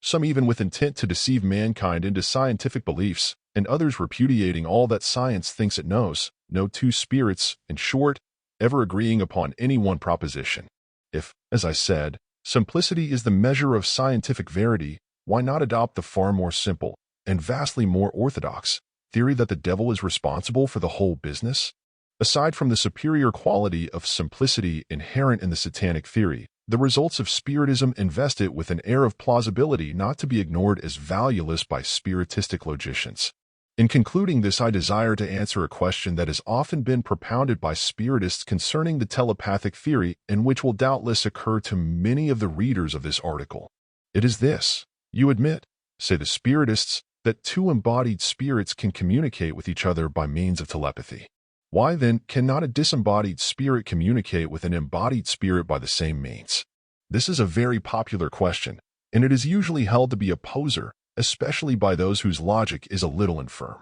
Some even with intent to deceive mankind into scientific beliefs, and others repudiating all that science thinks it knows, no two spirits, in short, ever agreeing upon any one proposition. If, as I said, simplicity is the measure of scientific verity, why not adopt the far more simple, and vastly more orthodox, theory that the devil is responsible for the whole business? Aside from the superior quality of simplicity inherent in the satanic theory, the results of Spiritism invest it with an air of plausibility not to be ignored as valueless by spiritistic logicians. In concluding this, I desire to answer a question that has often been propounded by Spiritists concerning the telepathic theory and which will doubtless occur to many of the readers of this article. It is this: you admit, say the Spiritists, that two embodied spirits can communicate with each other by means of telepathy. Why then cannot a disembodied spirit communicate with an embodied spirit by the same means? This is a very popular question, and it is usually held to be a poser, especially by those whose logic is a little infirm.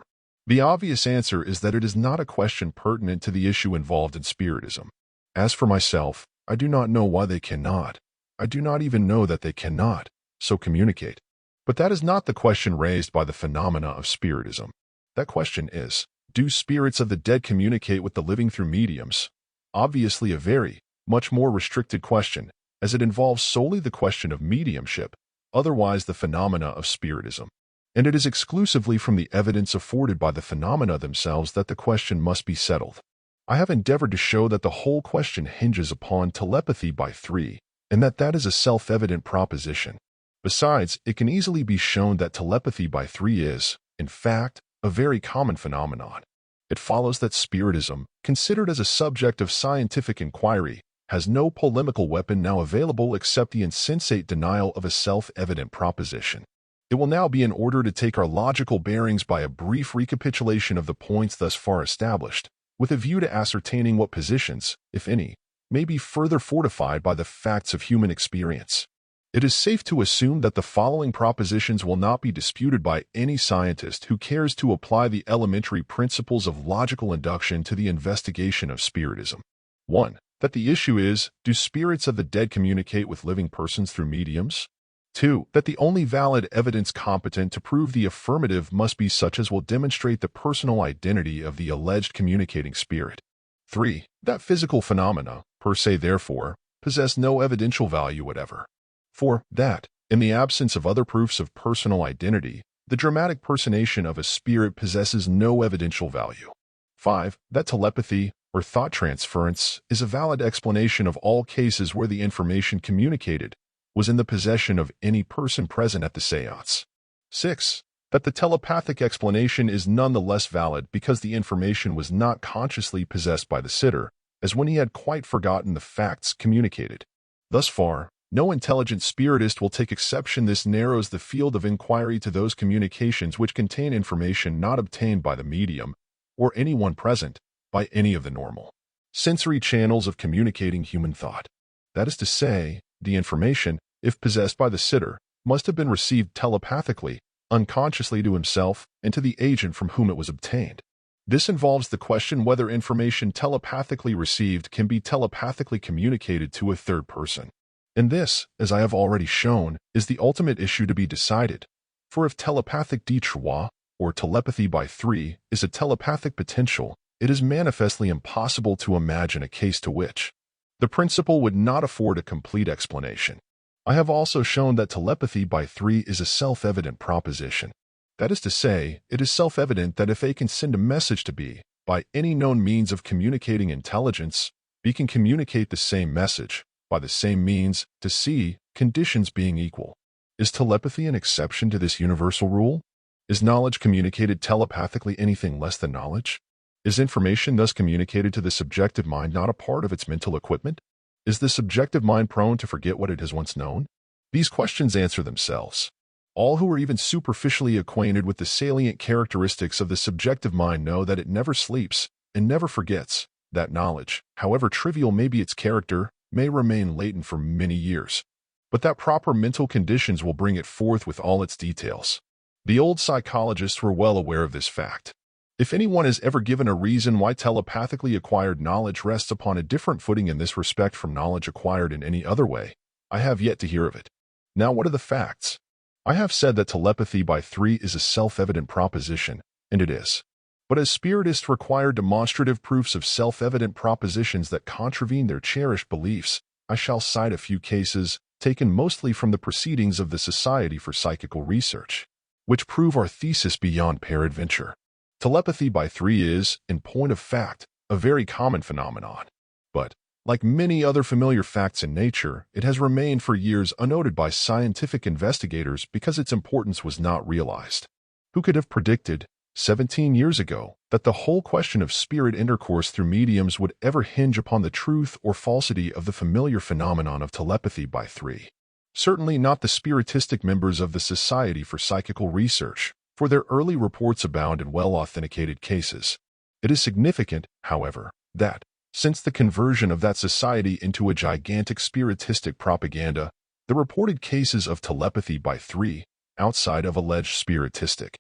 The obvious answer is that it is not a question pertinent to the issue involved in Spiritism. As for myself, I do not know why they cannot. I do not even know that they cannot, so communicate. But that is not the question raised by the phenomena of Spiritism. That question is, do spirits of the dead communicate with the living through mediums? Obviously a very, much more restricted question, as it involves solely the question of mediumship, otherwise the phenomena of Spiritism. And it is exclusively from the evidence afforded by the phenomena themselves that the question must be settled. I have endeavored to show that the whole question hinges upon telepathy by three, and that is a self-evident proposition. Besides, it can easily be shown that telepathy by three is, in fact, a very common phenomenon. It follows that Spiritism, considered as a subject of scientific inquiry, has no polemical weapon now available except the insensate denial of a self-evident proposition. It will now be in order to take our logical bearings by a brief recapitulation of the points thus far established, with a view to ascertaining what positions, if any, may be further fortified by the facts of human experience. It is safe to assume that the following propositions will not be disputed by any scientist who cares to apply the elementary principles of logical induction to the investigation of Spiritism. 1. That the issue is, do spirits of the dead communicate with living persons through mediums? 2. That the only valid evidence competent to prove the affirmative must be such as will demonstrate the personal identity of the alleged communicating spirit. 3. That physical phenomena, per se therefore, possess no evidential value whatever. 4. That, in the absence of other proofs of personal identity, the dramatic personation of a spirit possesses no evidential value. 5. That telepathy, or thought transference, is a valid explanation of all cases where the information communicated was in the possession of any person present at the séance. 6. That the telepathic explanation is none the less valid because the information was not consciously possessed by the sitter, as when he had quite forgotten the facts communicated. Thus far, no intelligent spiritist will take exception. This narrows the field of inquiry to those communications which contain information not obtained by the medium, or anyone present, by any of the normal sensory channels of communicating human thought. That is to say, the information, if possessed by the sitter, must have been received telepathically, unconsciously to himself and to the agent from whom it was obtained. This involves the question whether information telepathically received can be telepathically communicated to a third person. And this, as I have already shown, is the ultimate issue to be decided. For if telepathic de trois, or telepathy by three, is a telepathic potential, it is manifestly impossible to imagine a case to which the principle would not afford a complete explanation. I have also shown that telepathy by three is a self-evident proposition. That is to say, it is self-evident that if A can send a message to B, By any known means of communicating intelligence, B can communicate the same message, by the same means, to C, conditions being equal. Is telepathy an exception to this universal rule? Is knowledge communicated telepathically anything less than knowledge? Is information thus communicated to the subjective mind not a part of its mental equipment? Is the subjective mind prone to forget what it has once known? These questions answer themselves. All who are even superficially acquainted with the salient characteristics of the subjective mind know that it never sleeps and never forgets, that knowledge, however trivial may be its character, may remain latent for many years, but that proper mental conditions will bring it forth with all its details. The old psychologists were well aware of this fact. If anyone has ever given a reason why telepathically acquired knowledge rests upon a different footing in this respect from knowledge acquired in any other way, I have yet to hear of it. Now, what are the facts? I have said that telepathy by 3 is a self-evident proposition, and it is. But as spiritists require demonstrative proofs of self-evident propositions that contravene their cherished beliefs, I shall cite a few cases, taken mostly from the proceedings of the Society for Psychical Research, which prove our thesis beyond peradventure. Telepathy by 3 is, in point of fact, a very common phenomenon. But, like many other familiar facts in nature, it has remained for years unnoted by scientific investigators because its importance was not realized. Who could have predicted, 17 years ago, that the whole question of spirit intercourse through mediums would ever hinge upon the truth or falsity of the familiar phenomenon of telepathy by 3? Certainly not the spiritistic members of the Society for Psychical Research, for their early reports abound in well-authenticated cases. It is significant, however, that, since the conversion of that society into a gigantic spiritistic propaganda, the reported cases of telepathy by 3, outside of alleged spiritistic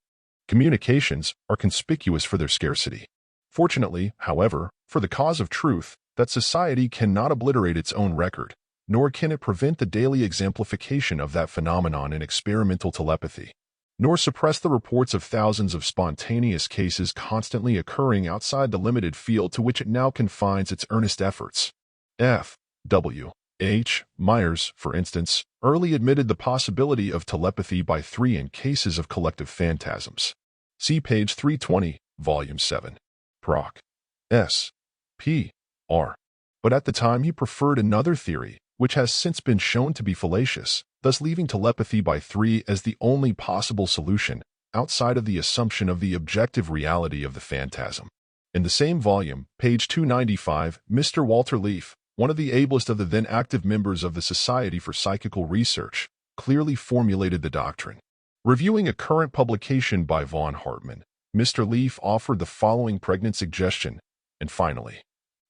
communications, are conspicuous for their scarcity. Fortunately, however, for the cause of truth, that society cannot obliterate its own record, nor can it prevent the daily exemplification of that phenomenon in experimental telepathy, nor suppress the reports of thousands of spontaneous cases constantly occurring outside the limited field to which it now confines its earnest efforts. F. W. H. Myers, for instance, early admitted the possibility of telepathy by 3 in cases of collective phantasms. See page 320, volume 7. Proc. S. P. R. But at the time he preferred another theory, which has since been shown to be fallacious, thus leaving telepathy by 3 as the only possible solution, outside of the assumption of the objective reality of the phantasm. In the same volume, page 295, Mr. Walter Leaf, one of the ablest of the then active members of the Society for Psychical Research, clearly formulated the doctrine. Reviewing a current publication by von Hartmann, Mr. Leaf offered the following pregnant suggestion, and finally,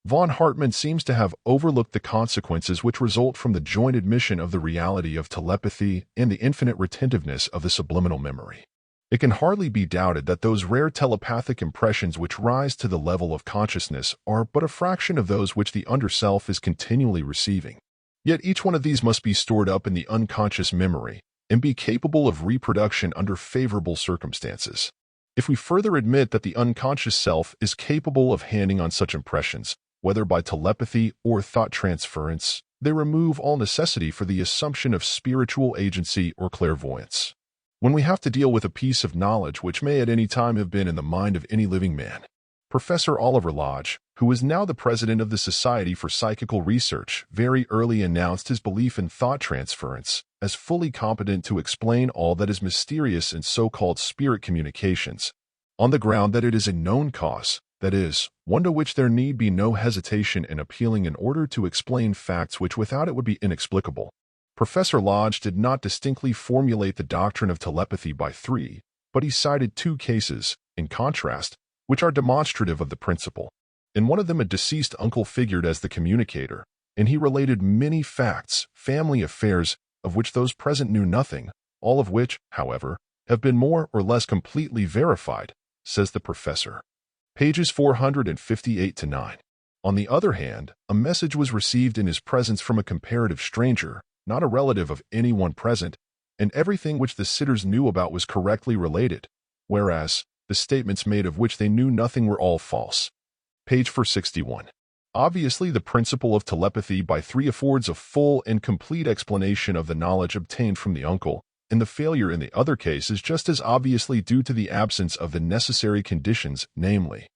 von Hartmann seems to have overlooked the consequences which result from the joint admission of the reality of telepathy and the infinite retentiveness of the subliminal memory. It can hardly be doubted that those rare telepathic impressions which rise to the level of consciousness are but a fraction of those which the underself is continually receiving. Yet each one of these must be stored up in the unconscious memory and be capable of reproduction under favorable circumstances. If we further admit that the unconscious self is capable of handing on such impressions, whether by telepathy or thought transference, they remove all necessity for the assumption of spiritual agency or clairvoyance. When we have to deal with a piece of knowledge which may at any time have been in the mind of any living man, Professor Oliver Lodge, who is now the president of the Society for Psychical Research, very early announced his belief in thought transference as fully competent to explain all that is mysterious in so-called spirit communications, on the ground that it is a known cause, that is, one to which there need be no hesitation in appealing in order to explain facts which without it would be inexplicable. Professor Lodge did not distinctly formulate the doctrine of telepathy by 3, but he cited 2 cases, in contrast, which are demonstrative of the principle. In one of them a deceased uncle figured as the communicator, and he related many facts, family affairs, of which those present knew nothing, all of which, however, have been more or less completely verified, says the professor. Pages 458-9. On the other hand, a message was received in his presence from a comparative stranger, not a relative of anyone present, and everything which the sitters knew about was correctly related, whereas the statements made of which they knew nothing were all false. Page 461. Obviously, the principle of telepathy by 3 affords a full and complete explanation of the knowledge obtained from the uncle, and the failure in the other case is just as obviously due to the absence of the necessary conditions, namely,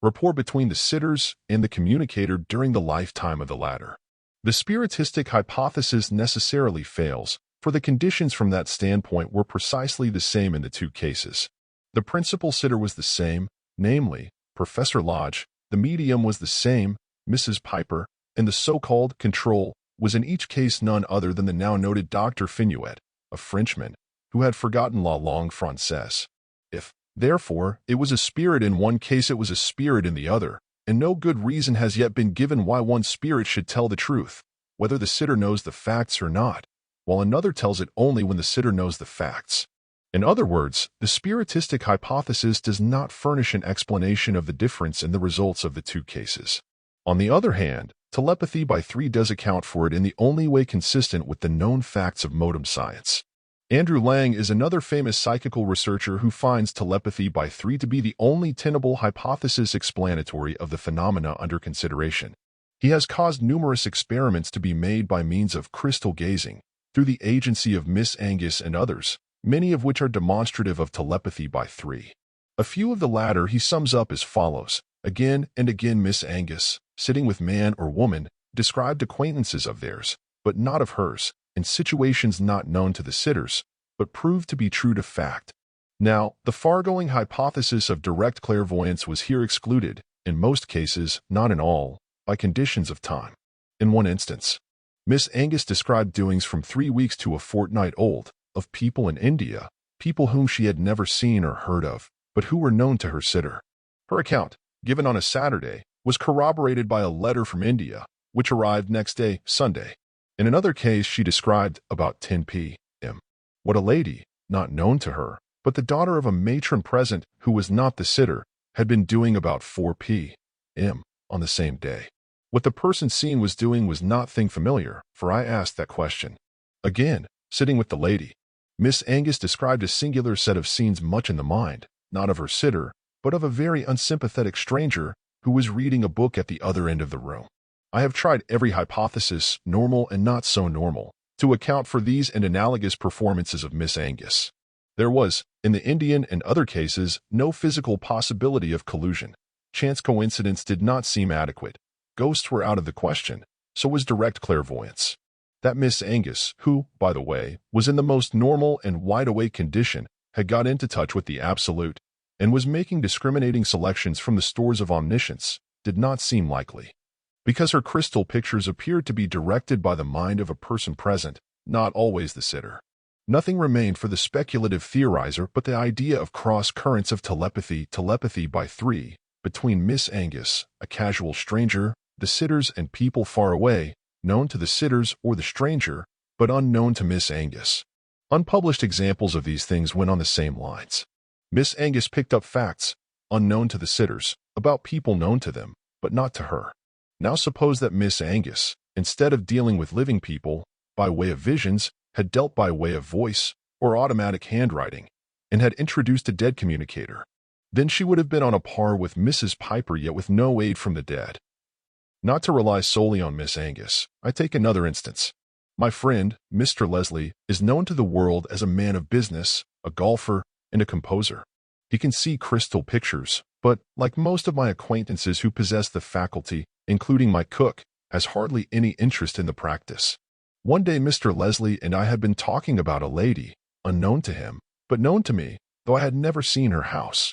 rapport between the sitters and the communicator during the lifetime of the latter. The spiritistic hypothesis necessarily fails, for the conditions from that standpoint were precisely the same in the two cases. The principal sitter was the same, namely, Professor Lodge, the medium was the same, Mrs. Piper, and the so-called control was in each case none other than the now noted Dr. Finuet, a Frenchman, who had forgotten la langue française. If, therefore, it was a spirit in one case, it was a spirit in the other, and no good reason has yet been given why one spirit should tell the truth, whether the sitter knows the facts or not, while another tells it only when the sitter knows the facts. In other words, the spiritistic hypothesis does not furnish an explanation of the difference in the results of the two cases. On the other hand, telepathy by three does account for it in the only way consistent with the known facts of modern science. Andrew Lang is another famous psychical researcher who finds telepathy by three to be the only tenable hypothesis explanatory of the phenomena under consideration. He has caused numerous experiments to be made by means of crystal gazing, through the agency of Miss Angus and others, many of which are demonstrative of telepathy by three. A few of the latter he sums up as follows. Again and again Miss Angus, sitting with man or woman, described acquaintances of theirs, but not of hers, in situations not known to the sitters, but proved to be true to fact. Now, the foregoing hypothesis of direct clairvoyance was here excluded, in most cases, not in all, by conditions of time. In one instance, Miss Angus described doings from 3 weeks to a fortnight old, of people in India, people whom she had never seen or heard of, but who were known to her sitter. Her account, given on a Saturday, was corroborated by a letter from India, which arrived next day, Sunday. In another case, she described, about 10 p.m., what a lady, not known to her, but the daughter of a matron present who was not the sitter, had been doing about 4 p.m. on the same day. What the person seen was doing was not thing familiar, for I asked that question. Again, sitting with the lady, Miss Angus described a singular set of scenes much in the mind, not of her sitter, but of a very unsympathetic stranger who was reading a book at the other end of the room. I have tried every hypothesis, normal and not so normal, to account for these and analogous performances of Miss Angus. There was, in the Indian and other cases, no physical possibility of collusion. Chance coincidence did not seem adequate. Ghosts were out of the question, so was direct clairvoyance. That Miss Angus, who, by the way, was in the most normal and wide-awake condition, had got into touch with the absolute, and was making discriminating selections from the stores of omniscience, did not seem likely. Because her crystal pictures appeared to be directed by the mind of a person present, not always the sitter. Nothing remained for the speculative theorizer but the idea of cross-currents of telepathy by three, between Miss Angus, a casual stranger, the sitters and people far away, known to the sitters or the stranger, but unknown to Miss Angus. Unpublished examples of these things went on the same lines. Miss Angus picked up facts, unknown to the sitters, about people known to them, but not to her. Now suppose that Miss Angus, instead of dealing with living people, by way of visions, had dealt by way of voice, or automatic handwriting, and had introduced a dead communicator. Then she would have been on a par with Mrs. Piper, yet with no aid from the dead. Not to rely solely on Miss Angus, I take another instance. My friend, Mr. Leslie, is known to the world as a man of business, a golfer, and a composer. He can see crystal pictures, but, like most of my acquaintances who possess the faculty, including my cook, has hardly any interest in the practice. One day Mr. Leslie and I had been talking about a lady, unknown to him, but known to me, though I had never seen her house.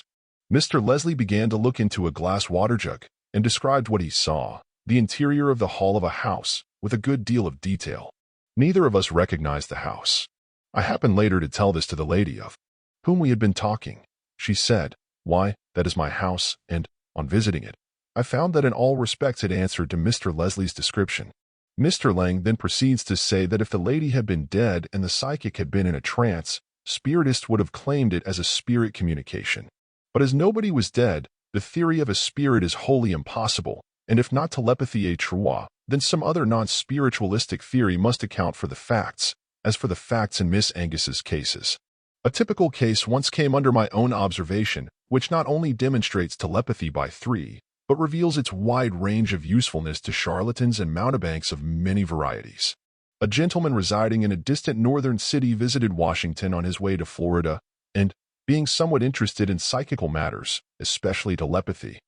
Mr. Leslie began to look into a glass water jug, and described what he saw, the interior of the hall of a house, with a good deal of detail. Neither of us recognized the house. I happened later to tell this to the lady of whom we had been talking. She said, "Why, that is my house," and, on visiting it, I found that in all respects it answered to Mr. Leslie's description. Mr. Lang then proceeds to say that if the lady had been dead and the psychic had been in a trance, spiritists would have claimed it as a spirit communication. But as nobody was dead, the theory of a spirit is wholly impossible, and if not telepathy a trua, then some other non-spiritualistic theory must account for the facts, as for the facts in Miss Angus's cases. A typical case once came under my own observation, which not only demonstrates telepathy by three, but reveals its wide range of usefulness to charlatans and mountebanks of many varieties. A gentleman residing in a distant northern city visited Washington on his way to Florida, and, being somewhat interested in psychical matters, especially telepathy,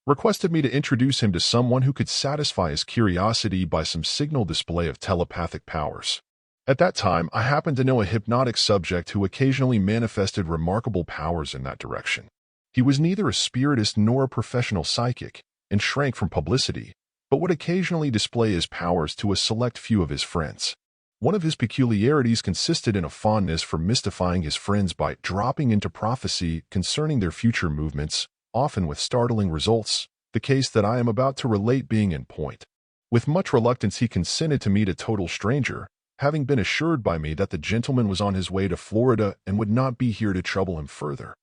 requested me to introduce him to someone who could satisfy his curiosity by some signal display of telepathic powers. At that time, I happened to know a hypnotic subject who occasionally manifested remarkable powers in that direction. He was neither a spiritist nor a professional psychic, and shrank from publicity, but would occasionally display his powers to a select few of his friends. One of his peculiarities consisted in a fondness for mystifying his friends by dropping into prophecy concerning their future movements, often with startling results, the case that I am about to relate being in point. With much reluctance he consented to meet a total stranger, having been assured by me that the gentleman was on his way to Florida and would not be here to trouble him further.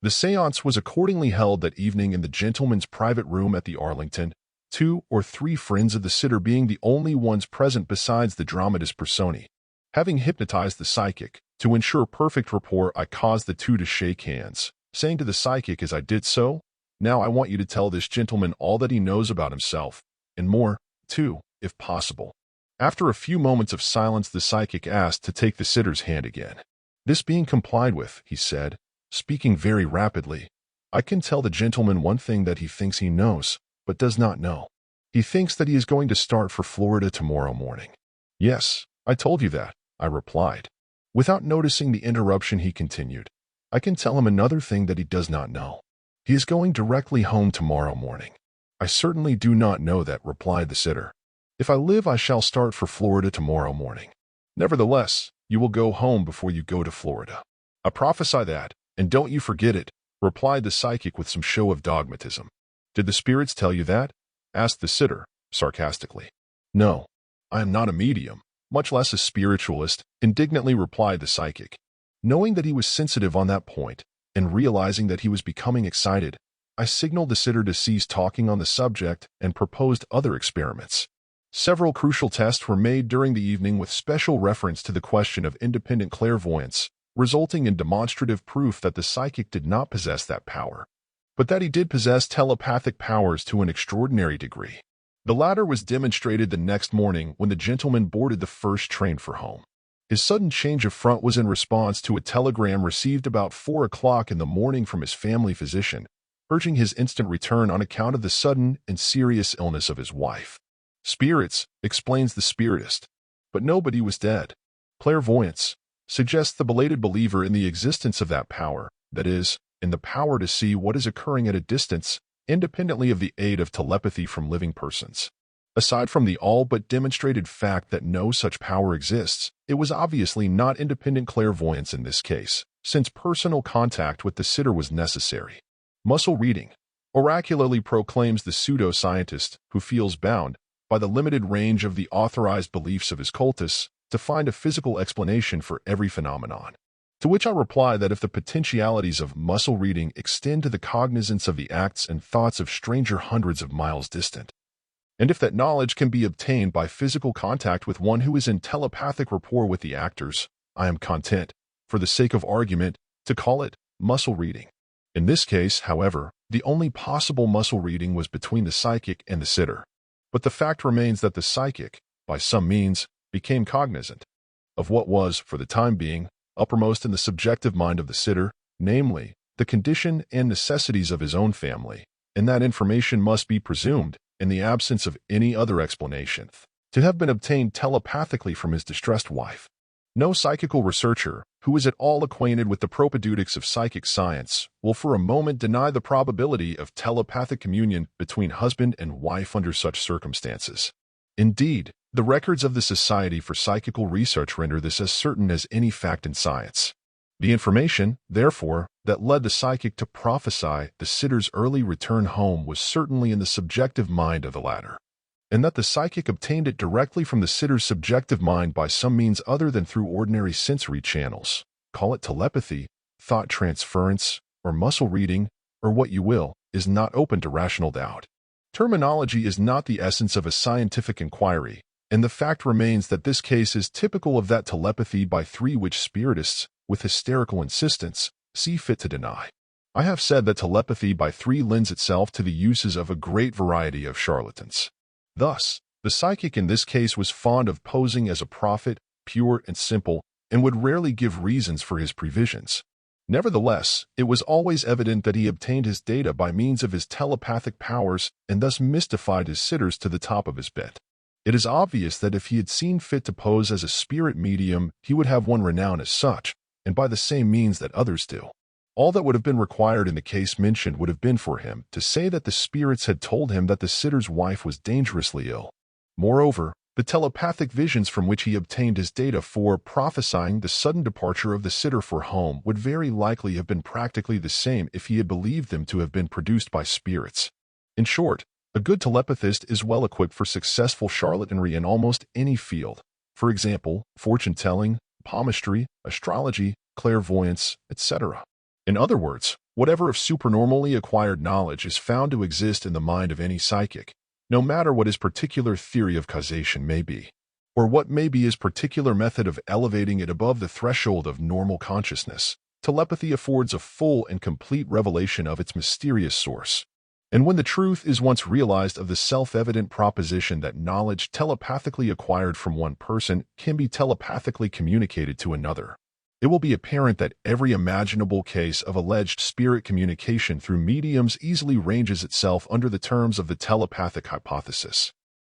The séance was accordingly held that evening in the gentleman's private room at the Arlington, 2 or 3 friends of the sitter being the only ones present besides the dramatis personae. Having hypnotized the psychic, to ensure perfect rapport, I caused the two to shake hands, saying to the psychic as I did so, "Now I want you to tell this gentleman all that he knows about himself, and more, too, if possible." After a few moments of silence, the psychic asked to take the sitter's hand again. This being complied with, he said, speaking very rapidly, "I can tell the gentleman one thing that he thinks he knows, but does not know. He thinks that he is going to start for Florida tomorrow morning." "Yes, I told you that," I replied. Without noticing the interruption, he continued, "I can tell him another thing that he does not know. He is going directly home tomorrow morning." "I certainly do not know that," replied the sitter. "If I live, I shall start for Florida tomorrow morning." "Nevertheless, you will go home before you go to Florida." "I prophesy that, and don't you forget it," replied the psychic with some show of dogmatism. "Did the spirits tell you that?" asked the sitter, sarcastically. "No, I am not a medium, much less a spiritualist," indignantly replied the psychic. Knowing that he was sensitive on that point, and realizing that he was becoming excited, I signaled the sitter to cease talking on the subject and proposed other experiments. Several crucial tests were made during the evening with special reference to the question of independent clairvoyance, resulting in demonstrative proof that the psychic did not possess that power, but that he did possess telepathic powers to an extraordinary degree. The latter was demonstrated the next morning when the gentleman boarded the first train for home. His sudden change of front was in response to a telegram received about 4 o'clock in the morning from his family physician, urging his instant return on account of the sudden and serious illness of his wife. "Spirits," explains the spiritist, "but nobody was dead." Clairvoyance suggests the belated believer in the existence of that power, that is, in the power to see what is occurring at a distance, independently of the aid of telepathy from living persons. Aside from the all but demonstrated fact that no such power exists, it was obviously not independent clairvoyance in this case, since personal contact with the sitter was necessary. Muscle reading oracularly proclaims the pseudo-scientist who feels bound, by the limited range of the authorized beliefs of his cultists, to find a physical explanation for every phenomenon. To which I reply that if the potentialities of muscle reading extend to the cognizance of the acts and thoughts of stranger hundreds of miles distant, and if that knowledge can be obtained by physical contact with one who is in telepathic rapport with the actors, I am content, for the sake of argument, to call it muscle reading. In this case, however, the only possible muscle reading was between the psychic and the sitter. But the fact remains that the psychic, by some means, became cognizant of what was, for the time being, uppermost in the subjective mind of the sitter, namely, the condition and necessities of his own family, and that information must be presumed, in the absence of any other explanation, to have been obtained telepathically from his distressed wife. No psychical researcher, who is at all acquainted with the propaedeutics of psychic science, will for a moment deny the probability of telepathic communion between husband and wife under such circumstances. Indeed, the records of the Society for Psychical Research render this as certain as any fact in science. The information, therefore, that led the psychic to prophesy the sitter's early return home was certainly in the subjective mind of the latter, and that the psychic obtained it directly from the sitter's subjective mind by some means other than through ordinary sensory channels, call it telepathy, thought transference, or muscle reading, or what you will, is not open to rational doubt. Terminology is not the essence of a scientific inquiry, and the fact remains that this case is typical of that telepathy by 3 which spiritists, with hysterical insistence, see fit to deny. I have said that telepathy by 3 lends itself to the uses of a great variety of charlatans. Thus, the psychic in this case was fond of posing as a prophet, pure and simple, and would rarely give reasons for his previsions. Nevertheless, it was always evident that he obtained his data by means of his telepathic powers and thus mystified his sitters to the top of his bent. It is obvious that if he had seen fit to pose as a spirit medium, he would have won renown as such, and by the same means that others do. All that would have been required in the case mentioned would have been for him to say that the spirits had told him that the sitter's wife was dangerously ill. Moreover, the telepathic visions from which he obtained his data for prophesying the sudden departure of the sitter for home would very likely have been practically the same if he had believed them to have been produced by spirits. In short, a good telepathist is well equipped for successful charlatanry in almost any field. For example, fortune-telling, palmistry, astrology, clairvoyance, etc. In other words, whatever of supernormally acquired knowledge is found to exist in the mind of any psychic, no matter what his particular theory of causation may be, or what may be his particular method of elevating it above the threshold of normal consciousness, telepathy affords a full and complete revelation of its mysterious source. And when the truth is once realized of the self-evident proposition that knowledge telepathically acquired from one person can be telepathically communicated to another, it will be apparent that every imaginable case of alleged spirit communication through mediums easily ranges itself under the terms of the telepathic hypothesis.